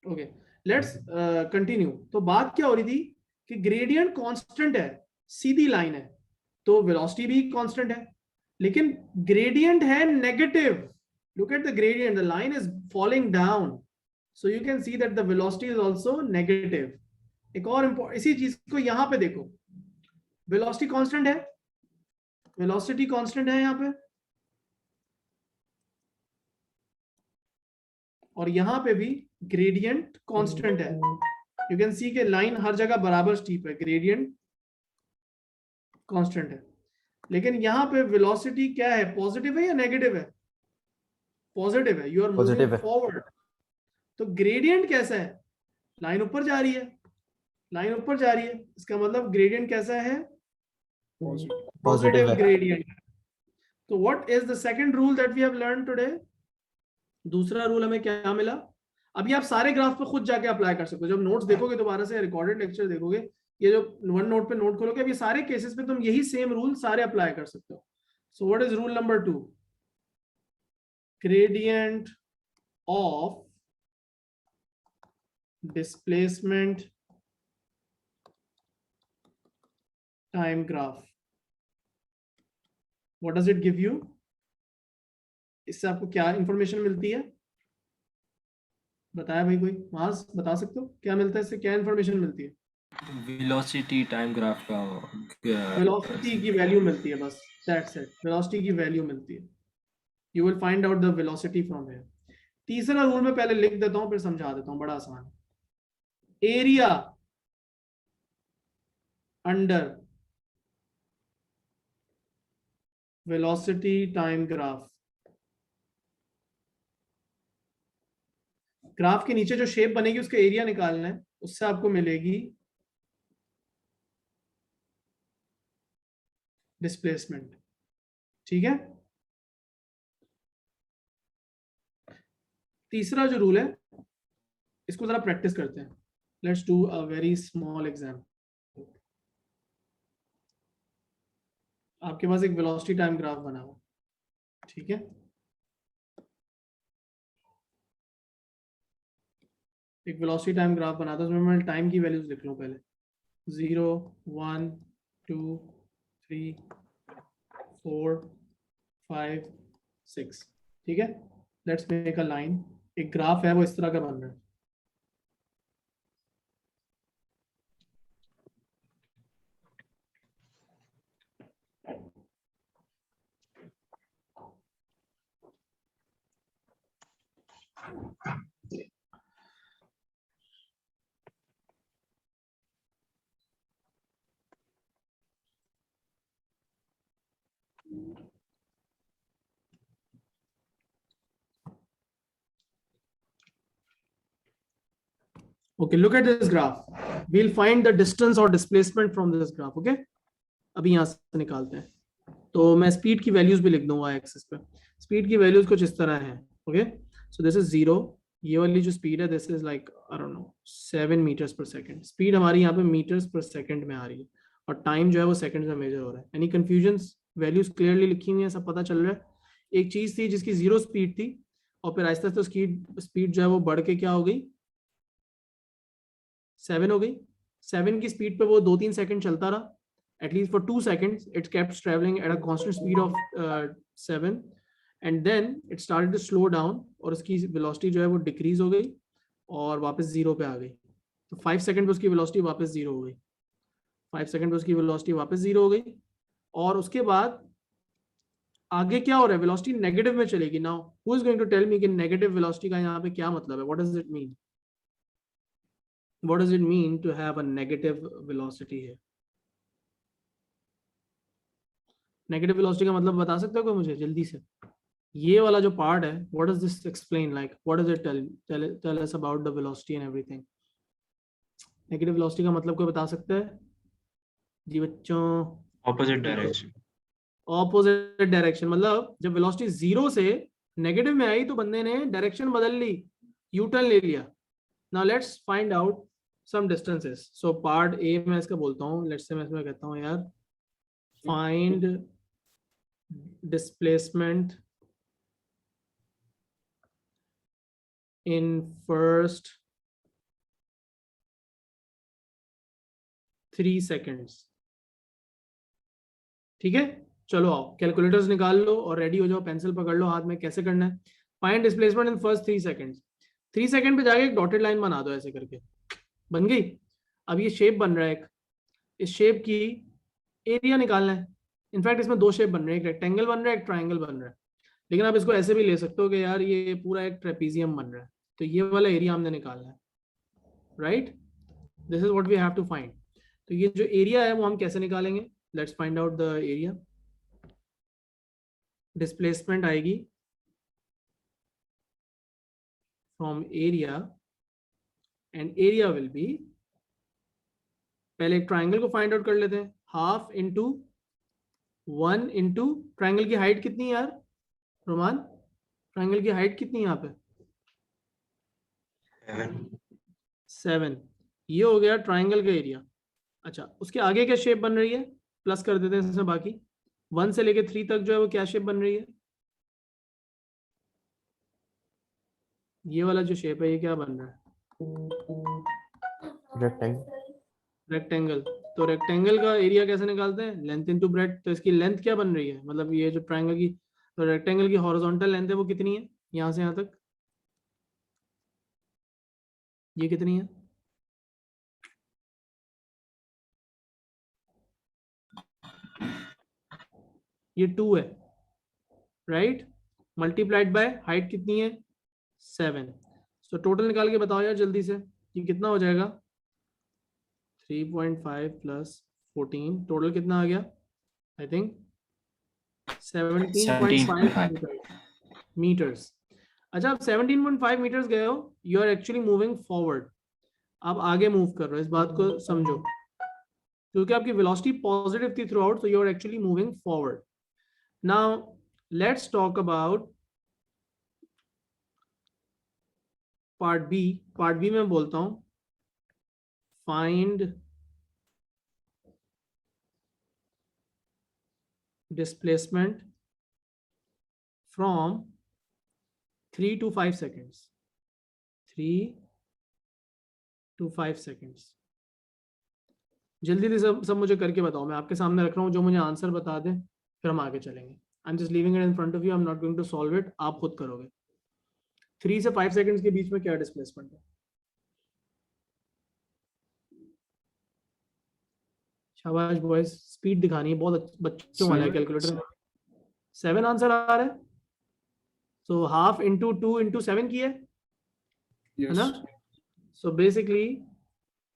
Okay, let's continue. तो बात क्या हो रही थी कि ग्रेडियंट कांस्टेंट है, सीधी लाइन है, तो वेलोसिटी भी कांस्टेंट है, लेकिन ग्रेडियंट है negative. Look at the gradient, the line is falling down, so you can see that the velocity is also negative. एक और इसी चीज को यहां पे देखो, वेलोसिटी कांस्टेंट है, वेलोसिटी कांस्टेंट है यहां पे, और यहां पे भी ग्रेडियंट कांस्टेंट है। यू कैन सी के लाइन हर जगह बराबर स्टीप है, ग्रेडियंट कांस्टेंट है, लेकिन यहां पे वेलोसिटी क्या है, पॉजिटिव है या नेगेटिव है? पॉजिटिव है, यू आर मूविंग पॉजिटिव है। फॉरवर्ड। तो ग्रेडियंट कैसा है, लाइन ऊपर जा रही है, लाइन ऊपर जा रही है, इसका मतलब ग्रेडियंट कैसा है, पॉजिटिव पॉजिटिव है। ग्रेडियंट। तो what is the second rule that we have learn today? दूसरा रूल हमें क्या मिला? अभी आप सारे ग्राफ पे खुद जाके अप्लाई कर सकते हो, जब नोट्स देखोगे दोबारा से, रिकॉर्डेड लेक्चर देखोगे, ये जो वन नोट पे नोट खोलोगे, अभी सारे केसेस पे तुम यही सेम रूल सारे अप्लाई कर सकते हो। So what is rule number 2? gradient of displacement time graph. What does it give you? इससे आपको क्या इंफॉर्मेशन मिलती है? बताया भाई कोई, मास बता सकते हो क्या मिलता है इससे, क्या इंफॉर्मेशन मिलती है? वेलोसिटी टाइम ग्राफ का वेलोसिटी की वैल्यू मिलती है, बस दैट्स इट, वेलोसिटी की वैल्यू मिलती है। You will find out the velocity from here. तीसरा रूल मैं पहले लिख देता हूं फिर समझा देता हूं, बड़ा आसान है। Area under velocity time graph, graph के नीचे जो शेप बनेगी उसका एरिया निकालना है, उससे आपको मिलेगी डिस्प्लेसमेंट। ठीक है, तीसरा जो रूल है इसको जरा प्रैक्टिस करते हैं। Let's do a very small exam. आपके पास एक वेलोसिटी टाइम ग्राफ बना हुआ, ठीक है, एक वेलोसिटी टाइम ग्राफ बना था, उसमें मैं टाइम की वैल्यूज लिख लूं पहले, 0 1 2 3 4 5 6। ठीक है, लेट्स मेक अ लाइन, एक ग्राफ है वो इस तरह का बन रहा है। Okay, look at this graph. We'll find the distance or displacement from this graph. Okay, अभी यहां से निकालते हैं। तो मैं स्पीड की वैल्यूज भी लिख दूंगा एक्सिस पे। स्पीड की वैल्यूज कुछ इस तरह है। ओके, सो दिस इज 0, ये वाली जो स्पीड है this is like I don't know 7 metres per second. Speed हमारी यहाँ पे मीटर्स पर सेकंड में आ रही है, और टाइम जो है वो सेकंड में मेजर हो रहा है। Any confusion? वैल्यूज क्लियरली लिखी हुई है, सब पता चल रहा है। एक चीज थी जिसकी 0 स्पीड थी, और फिर आहिस्ता आहिस्ता स्पीड जो है वो बढ़ के क्या हो गई, 7 हो गई। 7 की स्पीड पे वो 2-3 सेकंड चलता रहा, at least for 2 seconds it kept traveling at a constant speed of 7, and then it started to slow down, और उसकी velocity जो है वो decrease हो गई और वापस 0 पे आ गई। तो 5 सेकंड पे उसकी velocity वापस 0 हो गई, 5 सेकंड पे उसकी velocity वापस 0 हो गई, और उसके बाद आगे क्या हो रहा है, velocity नेगेटिव में चलेगी। Now who is going to tell me कि नेगेटिव velocity का यहाँ पे क्या मतलब है? What does it mean? What does it mean to have a negative velocity here? Negative velocity का मतलब बता सकते हो कोई मुझे जल्दी से? ये वाला जो पार्ट है, what does this explain, like what does it tell us about the velocity and everything? Negative velocity का मतलब कोई बता सकता है जी बच्चों? Opposite direction. ऑपोजिट डायरेक्शन, मतलब जब वेलोसिटी 0 से नेगेटिव में आई तो बंदे ने डायरेक्शन बदल ली, यू टर्न ले लिया। Now let's find out some distances. So part A मैं इसका बोलता हूँ, लेट्स से मैं इसमें कहता हूँ यार, find displacement in first 3 seconds. ठीक है, चलो आओ कैलकुलेटर्स निकाल लो और रेडी हो जाओ, पेंसिल पकड़ लो हाथ में। कैसे करना है? Find displacement in first 3 seconds. 3 second पे जाके एक डॉटेड लाइन बना दो ऐसे करके, बन गई। अब ये शेप बन रहा है एक, इस शेप की एरिया निकालना है। इनफैक्ट इसमें 2 शेप बन रहे हैं, एक रेक्टेंगल बन रहा है, एक ट्राइंगल बन रहा है। लेकिन आप इसको ऐसे भी ले सकते हो कि यार ये पूरा एक ट्रेपीजियम बन रहा है, तो ये वाला एरिया हमने निकालना है, right? This is what we have to find. तो ये जो एरिया है वो हम कैसे निकालेंगे? Let's find out the area. Displacement आएगी from area, and area will be, पहले एक ट्राइंगल को फाइंड आउट कर लेते हैं। हाफ इंटू 1 इंटू ट्राइंगल की हाइट कितनी है यार रोमान? ट्राइंगल की हाइट कितनी है यहाँ पे? 7। ये हो गया ट्राइंगल का एरिया। अच्छा, उसके आगे क्या शेप बन रही है? प्लस कर देते हैं इसमें बाकी। 1 से लेके 3 तक जो है वो क्या शेप बन रही है? ये वाला जो शेप है ये क्या बन रहा है? रेक्टेंगल। तो रेक्टेंगल का एरिया कैसे निकालते हैं? Length into breadth. तो इसकी लेंथ क्या बन रही है? मतलब ये जो ट्राइंगल की, तो रेक्टेंगल की हॉरिजॉन्टल लेंथ है वो कितनी है यहाँ से यहाँ तक? ये कितनी है? ये 2 है, राइट? मल्टीप्लाइड बाय हाइट कितनी है? 7। तो टोटल निकाल के बताओ यार जल्दी से, ये कितना हो जाएगा? 3.5 प्लस 14, टोटल कितना आ गया? I think 17.5 metres. अच्छा, आप 17.5 मीटर्स गए हो, you are actually moving forward. आप आगे मूव कर रहे हो, इस बात को समझो, क्योंकि आपकी वेलोसिटी पॉजिटिव थी थ्रू आउट, तो you are actually moving forward. Now let's talk about part B. Part B में बोलता हूं find displacement from 3 to 5 seconds। 3 to 5 seconds। जल्दी से सब मुझे करके बताओ, मैं आपके सामने रख रहा हूँ, जो मुझे आंसर बता दे फिर हम आगे चलेंगे। I am just leaving it in front of you, I am not going to solve it, आप खुद करोगे। 3 से 5 सेकंड्स के बीच में क्या डिस्प्लेसमेंट है? शाबाश बॉयज, स्पीड दिखानी है, बहुत बच्चों वाला है कैलकुलेटर। 7 आंसर आ रहा है। सो हाफ इंटू 2 इंटू 7 की है ना? सो बेसिकली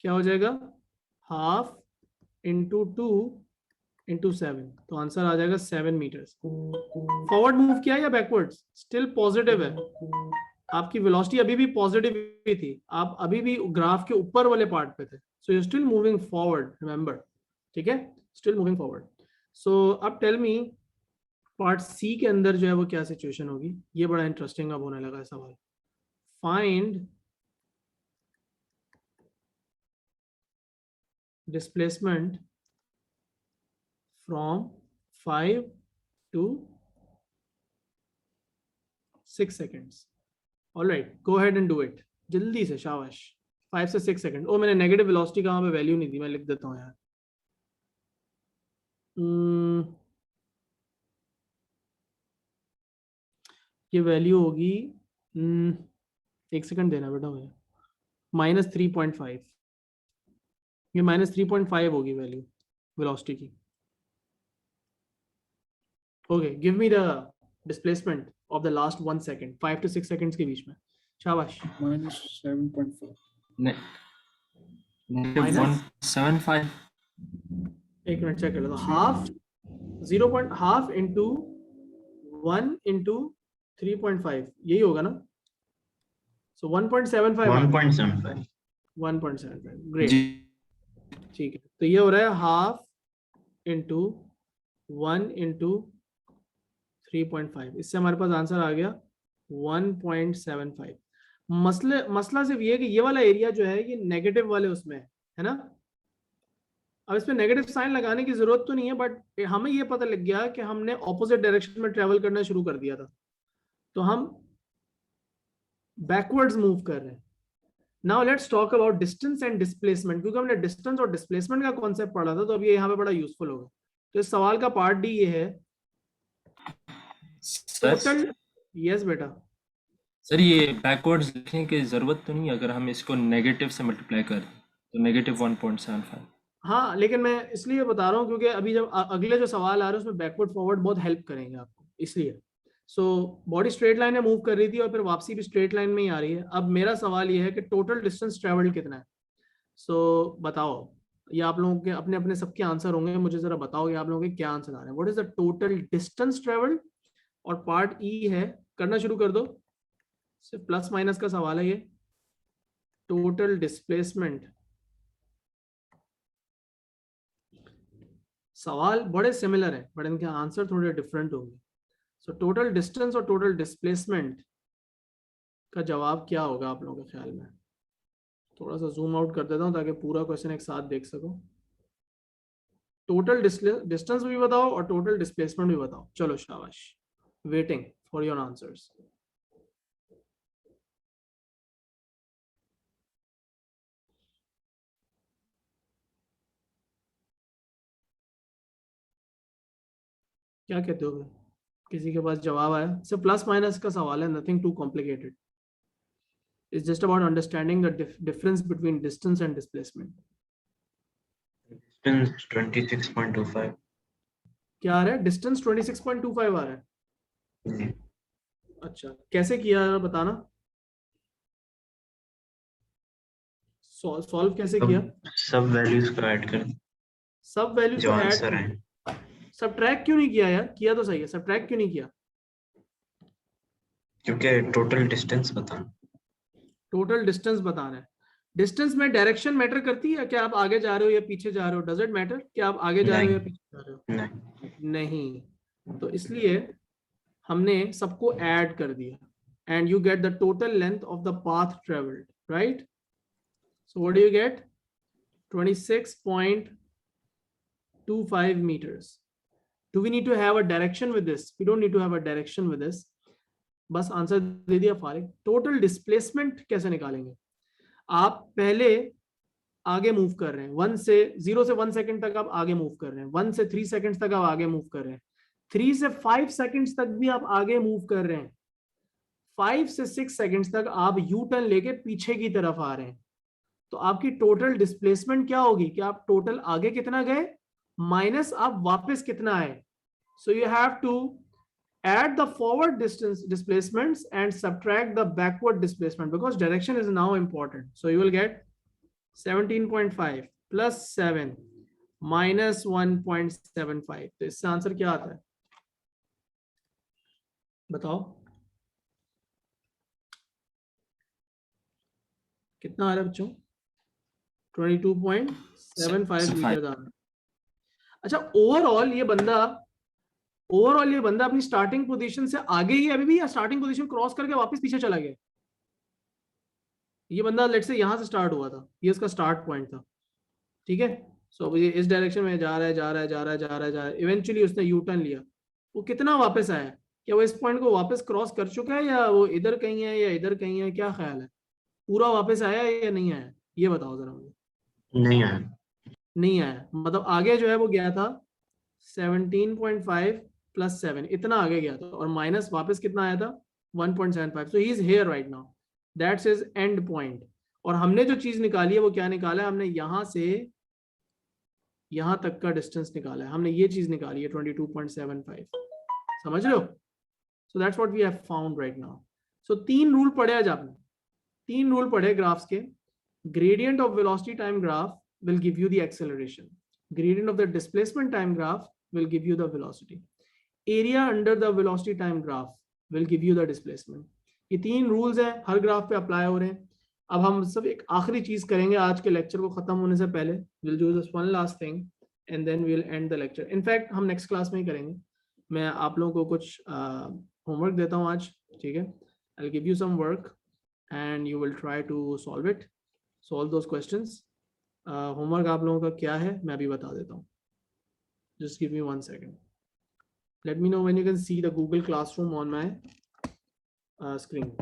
क्या हो जाएगा? हाफ इंटू 2 इंटू 7, तो आंसर आ जाएगा 7 मीटर्स। फॉरवर्ड मूव किया या बैकवर्ड्स? स्टिल पॉजिटिव है, आपकी वेलोसिटी अभी भी पॉजिटिव ही थी, आप अभी भी ग्राफ के ऊपर वाले पार्ट पे थे, so you still moving forward, remember. ठीक है, स्टिल मूविंग फॉरवर्ड। सो अब टेल मी पार्ट सी के अंदर जो है वो क्या सिचुएशन होगी? ये बड़ा इंटरेस्टिंग अब होने लगा है सवाल। Find displacement from 5 to 6 seconds। All right, go ahead and do it जल्दी से, शाबाश। 5 से 6 सेकंड। ओ, मैंने नेगेटिव वेलोसिटी कहाँ पे वैल्यू नहीं दी, मैं लिख देता हूँ यार। ये वैल्यू होगी, 1 सेकंड देना बेटा मुझे, -3.5। ये -3.5 होगी वैल्यू वेलोसिटी की। Okay, give me the displacement of the last 1 second, 5 to 6 seconds के बीच में। शाबाश। -7.5। -175। एक मिनट चेक कर लो। हाफ 0.5 इंटू 1 इंटू 3.5, यही होगा ना? सो 1.75। 1.75। 1.75, ग्रेट। जी। ठीक है, तो ये हो रहा है हाफ इंटू 1 इंटू 3.5, इससे हमारे पास आंसर आ गया 1.75। मसला सिर्फ ये कि ये वाला एरिया जो है ये नेगेटिव वाले उसमें है ना? अब इसमें नेगेटिव साइन लगाने की जरूरत तो नहीं है, बट हमें ये पता लग गया कि हमने ऑपोजिट डायरेक्शन में ट्रेवल करना शुरू कर दिया था, तो हम बैकवर्ड्स मूव कर रहे हैं। Now let's talk about distance and displacement, क्योंकि हमने डिस्टेंस और डिस्प्लेसमेंट का कॉन्सेप्ट पढ़ा था, तो अब ये यहाँ पे बड़ा यूजफुल होगा। तो इस सवाल का पार्ट डी ये है, सर टोटल, यस बेटा, सर ये बैकवर्ड्स लिखने की जरूरत तो नहीं, अगर हम इसको नेगेटिव से मल्टीप्लाई करें तो नेगेटिव 1.75। हाँ लेकिन मैं इसलिए बता रहा हूँ क्योंकि अभी जब अगले जो सवाल आ रहे हैं उसमें बैकवर्ड फॉरवर्ड बहुत हेल्प करेंगे आपको, इसलिए। सो बॉडी स्ट्रेट लाइन में मूव कर रही थी और फिर वापसी भी स्ट्रेट लाइन में ही आ रही है। अब मेरा सवाल ये है कि टोटल डिस्टेंस ट्रेवल्ड कितना है। सो बताओ, ये आप लोगों के अपने अपने सबके आंसर होंगे, मुझे जरा बताओ कि आप लोगों के क्या आंसर आ रहे हैं। What is the total distance travelled, और पार्ट ई है, करना शुरू कर दो, सिर्फ प्लस माइनस का सवाल है ये। टोटल डिस्प्लेसमेंट, सवाल बड़े सिमिलर है बट इनके आंसर थोड़े डिफरेंट होंगे। सो टोटल डिस्टेंस और टोटल डिस्प्लेसमेंट का जवाब क्या होगा आप लोगों के ख्याल में? थोड़ा सा जूम आउट कर देता हूं ताकि पूरा क्वेश्चन एक साथ देख सको। टोटल डिस्टेंस भी बताओ और टोटल डिस्प्लेसमेंट भी बताओ। चलो शाबाश, वेटिंग फॉर योर आंसर्स। क्या कहते हो भाई? किसी के पास जवाब आया? सिर्फ प्लस माइनस का सवाल है, nothing too complicated. It's just about understanding the difference between distance and displacement. Distance 26.25। क्या आ रहा है? डिस्टेंस 26.25 आ रहा है। जी। अच्छा, कैसे किया बताना, सॉल्व कैसे किया? सब वैल्यूज को ऐड कर सब वैल्यूज जो को आंसर ऐड, है। सबट्रैक्ट क्यों नहीं किया यार? किया तो सही है, सबट्रैक्ट क्यों नहीं किया? क्योंकि टोटल डिस्टेंस बताना। टोटल डिस्टेंस बताना है। डिस्टेंस में डायरेक्शन मैटर करती है क्या? आप आगे जा रहे हो या पीछे जा रहे हो? डज इट मैटर कि आप आगे जा रहे हो या नहीं पीछे जा रहे हो? नहीं। नहीं। तो इसलिए हमने सबको ऐड कर दिया and you get the total length of the path travelled, right? So what do you get? 26.25 meters. Do we need to have a direction with this? We don't need to have a direction with this. बस answer दे दिया फारिग। Total displacement कैसे निकालेंगे? आप पहले आगे move कर रहे हैं, 0 से 1 सेकंड तक आप आगे मूव कर रहे हैं, 1 से 3 सेकंड्स तक आप आगे मूव कर रहे हैं, 3 से 5 सेकंड्स तक भी आप आगे मूव कर रहे हैं, 5 से 6 सेकंड्स तक आप यू टर्न लेके पीछे की तरफ आ रहे हैं। तो आपकी टोटल डिस्प्लेसमेंट क्या होगी कि आप टोटल आगे कितना गए माइनस आप वापस कितना आए। So you have to add the forward distance displacements and subtract the backward displacement because direction is now important. So you will get 17.5 plus 7 minus 1.75. तो इससे आंसर क्या आता है बताओ? कितना आ रहा है बच्चों? 22.75 मीटर आ रहा है। अच्छा, ओवरऑल ये बंदा अपनी स्टार्टिंग पोजीशन से आगे ही अभी भी, या स्टार्टिंग पोजीशन क्रॉस करके वापस पीछे चला गया? ये बंदा लेट्स से यहां से स्टार्ट हुआ था, ये इसका स्टार्ट पॉइंट था, ठीक है? सो ये इस डायरेक्शन में जा रहा है, इवेंचुअली उसने यू टर्न लिया। वो कितना वापस आया? क्या वो इस पॉइंट को वापस क्रॉस कर चुका है, या वो इधर कहीं है या इधर कहीं है? क्या ख्याल है, पूरा वापस आया या नहीं आया? ये बताओ जरा मुझे। नहीं आया। नहीं आया, मतलब आगे जो है वो गया था 17.5 प्लस 7, इतना आगे गया था, और माइनस वापस कितना आया था? 1.75. So he is here right now, that's his end point. और हमने जो चीज निकाली है वो क्या निकाला है? हमने यहां से यहां तक का डिस्टेंस निकाला है, हमने ये चीज निकाली है 22.75। समझ रहे हो? So that's what we have found right now. So 3 rule पढ़े आज आपने, 3 रूल पढ़े ग्राफ्स के। Gradient of velocity time graph will give you the acceleration. Gradient of the displacement time graph will give you the velocity. Area under the velocity time graph will give you the displacement. ये 3 rules हैं, हर graph पे apply हो रहे हैं। अब हम सब एक आखिरी चीज करेंगे आज के लेक्चर को खत्म होने से पहले। We'll do this one last thing and then we'll end the lecture. In fact हम नेक्स्ट क्लास में ही करेंगे। मैं आप लोगों को कुछ होमवर्क देता हूँ आज, ठीक है? I'll give you some work and you will try to solve it, solve those questions. Homework आप लोगों का क्या है मैं अभी बता देता हूँ। Just give me 1 second. Let me know when you can see the Google Classroom on my screen.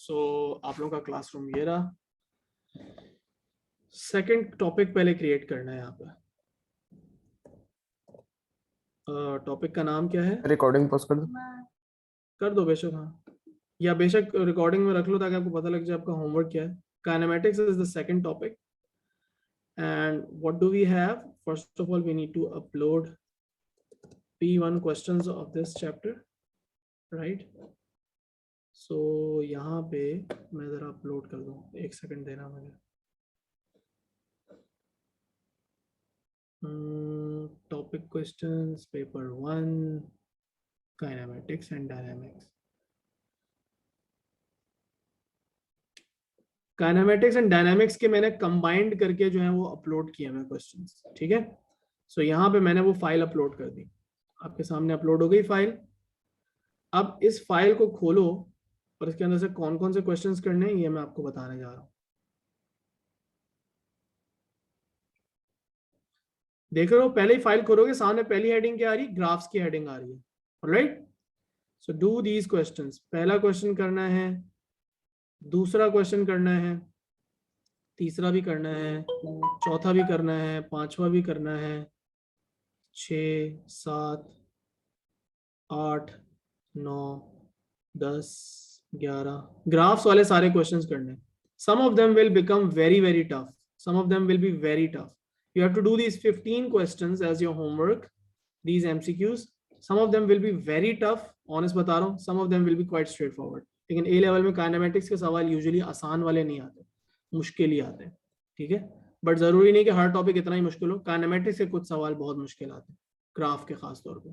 सो आप लोगों का क्लासरूम ये रहा। सेकंड टॉपिक पहले क्रिएट करना है यहाँ पे। टॉपिक का नाम क्या है? रिकॉर्डिंग पॉज कर दो। कर दो बेशक, हाँ, या बेशक रिकॉर्डिंग में रख लो ताकि आपको पता लग जाए आपका होमवर्क क्या है। Kinematics is the second topic and what do we have? First of all, we need to upload P1 questions of this chapter, right? So यहाँ पे मैं जरा अपलोड कर दूँ, एक सेकंड देना मुझे। Topic questions, paper 1, kinematics and dynamics. Kinematics and dynamics के मैंने कंबाइंड करके जो है वो अपलोड किए मैं क्वेश्चंस, ठीक है। सो यहाँ पे मैंने वो फाइल अपलोड कर दी, आपके सामने अपलोड हो गई फाइल। अब इस फाइल को खोलो और इसके अंदर से कौन कौन से क्वेश्चंस करने हैं ये मैं आपको बताने जा रहा हूँ। देख रहे हो, पहले ही फाइल खोलोगे सामने पहली हेडिंग क्या आ रही? ग्राफ्स की हेडिंग आ रही है, alright. So do these questions. पहला क्वेश्चन करना है, दूसरा क्वेश्चन करना है, तीसरा भी करना है, चौथा भी करना है, पांचवा भी करना है, 6, 7, 8, 9, 10, 11 ग्राफ्स वाले सारे क्वेश्चंस करने। Some of them will become very very tough. Some of them will be very tough. You have to do these 15 questions as your homework. These MCQs. Some of them will be very tough. Honest बता रहा हूँ. Some of them will be quite straightforward. लेकिन A level में kinematics के सवाल usually आसान वाले नहीं आते, मुश्किल ही आते हैं, ठीक है। बट जरूरी नहीं कि हर टॉपिक इतना ही मुश्किल हो। काइनेमेटिक्स के कुछ सवाल बहुत मुश्किल आते हैं, ग्राफ के खास तौर पे।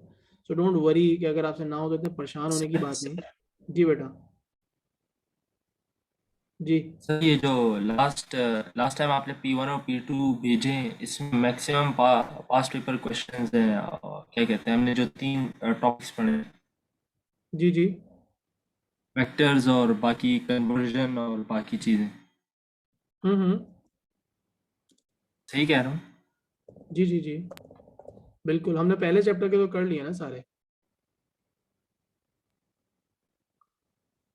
सो डोंट वरी कि अगर आपसे ना हो तो इतने परेशान होने की बात नहीं। जी बेटा, जी सर ये जो लास्ट टाइम आपने P1 और P2 भेजे हैं, इसमें मैक्सिमम पास्ट पेपर क्वेश्चंस हैं, क्या कहते हैं, हमने जो 3 टॉपिक्स पढ़े, जी जी वेक्टर्स और बाकी कन्वर्जन और बाकी चीजें, सही कह रहा हूँ? जी जी जी बिल्कुल, हमने पहले चैप्टर के तो कर लिए ना सारे।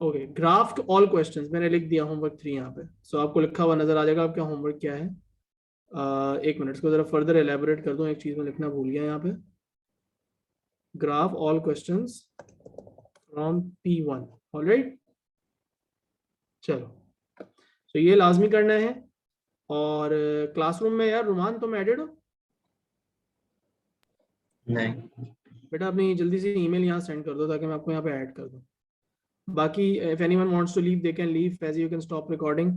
ओके, ग्राफ्ट ऑल क्वेश्चंस मैंने लिख दिया होमवर्क 3 यहाँ पे। सो आपको लिखा हुआ नजर आ जाएगा आपका होमवर्क क्या है। एक मिनट, इसको जरा फर्दर एलेबोरेट कर दूं, एक चीज में लिखना भूल गया यहाँ पे। Graph all questions from P1, alright. चलो, तो ये लाजमी करना है। और क्लासरूम में यार रुमान तुम एडेड हो? नहीं। बेटा अपनी जल्दी से ईमेल यहाँ सेंड कर दो ताकि मैं आपको यहाँ पे ऐड कर दूं। बाकी if anyone wants to leave they can leave, as you can stop recording.